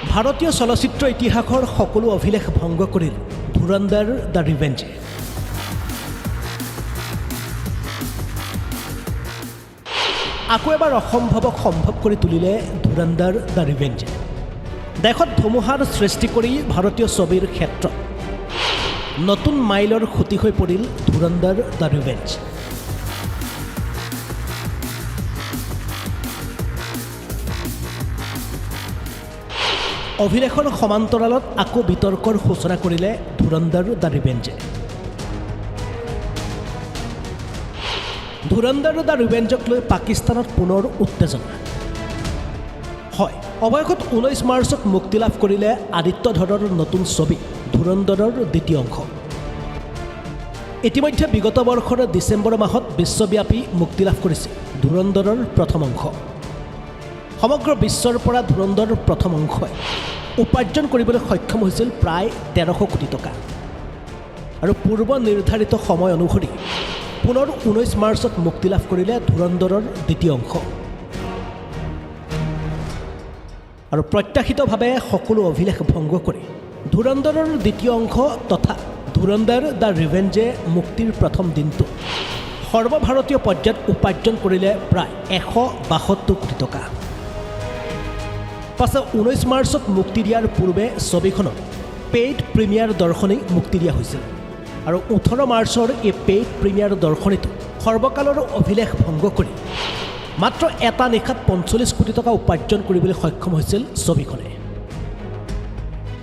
ভাৰতীয় চলচ্চিত্ৰ ইতিহাসৰ সকলো অভিলেখ ভংগ কৰিল ধুৰন্ধৰ দ্য ৰিভেঞ্জে। আকৌ এবাৰ অসম্ভৱক সম্ভৱ কৰি তুলিলে ধুৰন্ধৰ দ্য ৰিভেঞ্জে। দেশত ধুমুহাৰ সৃষ্টি কৰি ভাৰতীয় ছবিৰ ক্ষেত্ৰত নতুন মাইলৰ খুঁটি হৈ পৰিল ধুৰন্ধৰ দ্য ৰিভেঞ্জ। অভিলেখৰ সমান্তৰালত আকৌ বিতৰ্কৰ সূচনা কৰিলে ধুৰন্ধৰ দ্য ৰিভেঞ্জে। ধুৰন্ধৰ দ্য ৰিভেঞ্জক লৈ পাকিস্তানত পুনৰ উত্তেজনা। হয়, অৱশেষত 19 মাৰ্চত মুক্তি লাভ কৰিলে আদিত্য ধৰৰ নতুন ছবি ধুৰন্ধৰৰ দ্বিতীয় অংশ। ইতিমধ্যে বিগত বৰ্ষৰ ডিচেম্বৰ মাহত বিশ্বব্যাপী মুক্তি লাভ কৰিছে ধুৰন্ধৰৰ প্ৰথম অংশ। সমগ্ৰ বিশ্বৰ পৰা ধুৰন্ধৰ প্ৰথম অংশই উপাৰ্জন কৰিবলৈ সক্ষম হৈছিল প্ৰায় 1300 কোটি টকা। আৰু পূৰ্ব নিৰ্ধাৰিত সময় অনুসৰি পুনৰ 19 মাৰ্চত মুক্তি লাভ কৰিলে ধুৰন্ধৰৰ দ্বিতীয় অংশ। আৰু প্ৰত্যাশিতভাৱে সকলো অভিলেখ ভংগ কৰি ধুৰন্ধৰৰ দ্বিতীয় অংশ তথা ধুৰন্ধৰ দ্য ৰিভেঞ্জে মুক্তিৰ প্ৰথম দিনটো সৰ্বভাৰতীয় পৰ্যায়ত উপাৰ্জন কৰিলে প্ৰায় 172 কোটি টকা। পাছে 19 মাৰ্চত মুক্তি দিয়াৰ পূৰ্বে ছবিখনৰ পেইড প্ৰিমিয়াৰ দৰ্শনী মুক্তি দিয়া হৈছিল। আৰু 18 মাৰ্চৰ এই পেইড প্ৰিমিয়াৰ দৰ্শনীটো সৰ্বকালৰ অভিলেখ ভংগ কৰি মাত্ৰ এটা নিশাত 45 কোটি টকা উপাৰ্জন কৰিবলৈ সক্ষম হৈছিল ছবিখনে।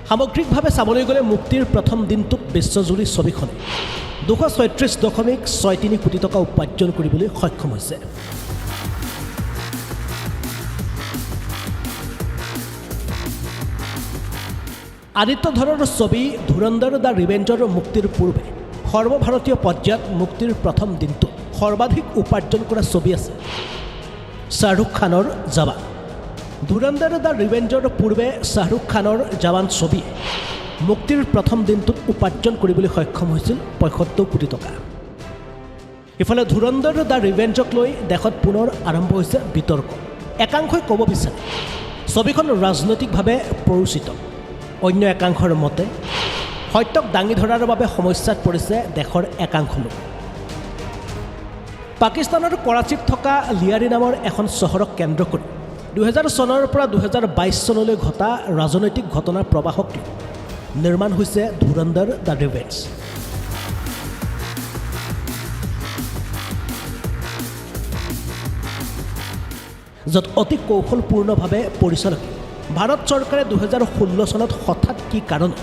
সামগ্ৰিকভাৱে চাবলৈ গ'লে মুক্তিৰ প্ৰথম দিনটোত বিশ্বজুৰি ছবিখনে 236.63 কোটি টকা উপাৰ্জন কৰিবলৈ সক্ষম হৈছে। আদিত্য ধৰৰ ছবি ধুৰন্ধৰ দ্য ৰিভেঞ্জৰ মুক্তিৰ পূৰ্বে সৰ্বভাৰতীয় পৰ্যায়ত মুক্তিৰ প্ৰথম দিনটোত সৰ্বাধিক উপাৰ্জন কৰা ছবি আছে শ্বাহৰুখ খানৰ জৱান। ধুৰন্ধৰ দ্য ৰিভেঞ্জৰ পূৰ্বে শ্বাহৰুখ খানৰ জৱান ছবিয়ে মুক্তিৰ প্ৰথম দিনটোত উপাৰ্জন কৰিবলৈ সক্ষম হৈছিল 75 কোটি টকা। ইফালে ধুৰন্ধৰ দ্য ৰিভেঞ্জক লৈ দেশত পুনৰ আৰম্ভ হৈছে বিতৰ্ক। একাংশই ক'ব বিচাৰে ছবিখন ৰাজনৈতিকভাৱে প্ৰৰোচিত, অন্য একাংশৰ মতে সত্যক দাঙি ধৰাৰ বাবে সমস্যাত পৰিছে দেশৰ একাংশ লোক। পাকিস্তানৰ কৰাচীত থকা লিয়াৰী নামৰ এখন চহৰক কেন্দ্ৰ কৰি 2000 চনৰ পৰা 2022 চনলৈ ঘটা ৰাজনৈতিক ঘটনাৰ প্ৰবাহক লৈ নিৰ্মাণ হৈছে ধুৰন্ধৰ দ্য ৰিভেঞ্জ। য'ত অতি কৌশলপূৰ্ণভাৱে পৰিচালক ভাৰত চৰকাৰে 2016 চনত হঠাৎ কি কাৰণত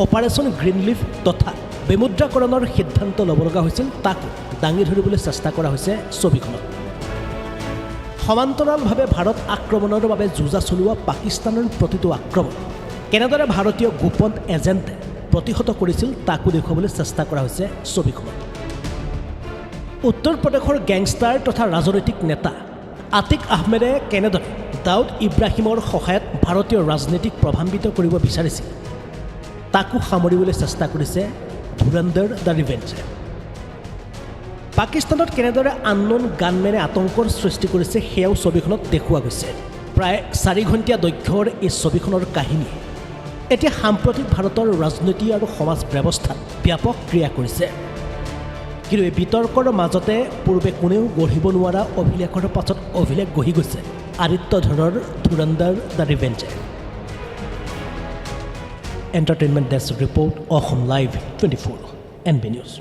অপাৰেশ্যন গ্ৰীণলিফ তথা বিমুদ্ৰাকৰণৰ সিদ্ধান্ত ল'ব লগা হৈছিল তাক দাঙি ধৰিবলৈ চেষ্টা কৰা হৈছে ছবিখনত। সমান্তৰালভাৱে ভাৰত আক্ৰমণৰ বাবে যুঁজা চলোৱা পাকিস্তানৰ প্ৰতিটো আক্ৰমণ কেনেদৰে ভাৰতীয় গোপন এজেণ্টে প্ৰতিহত কৰিছিল তাকো দেখুৱাবলৈ চেষ্টা কৰা হৈছে ছবিখনত। উত্তৰ প্ৰদেশৰ গেংষ্টাৰ তথা ৰাজনৈতিক নেতা আতিক আহমেদে কেনেদৰে দাউদ ইব্ৰাহিমৰ সহায়ত ভাৰতীয় ৰাজনীতিক প্ৰভাৱান্বিত কৰিব বিচাৰিছিল তাকো সামৰিবলৈ চেষ্টা কৰিছে ধুৰন্ধৰ দ্য ৰিভেঞ্জে। পাকিস্তানত কেনেদৰে আননোন গানমেনে আতংকৰ সৃষ্টি কৰিছে সেয়াও ছবিখনত দেখুওৱা গৈছে। প্ৰায় 4 ঘণ্টীয়া দৈৰ্ঘ্যৰ এই ছবিখনৰ কাহিনী এতিয়া সাম্প্ৰতিক ভাৰতৰ ৰাজনীতি আৰু সমাজ ব্যৱস্থাত ব্যাপক ক্ৰিয়া কৰিছে। কিন্তু এই বিতৰ্কৰ মাজতে পূৰ্বে কোনেও গঢ়িব নোৱাৰা অভিলেখৰ পাছত অভিলেখ গঢ়ি গৈছে আদিত্য ধৰৰ ধুৰন্ধৰ দ্য ৰিভেঞ্জে। Entertainment desk report Asom live 24 NB news.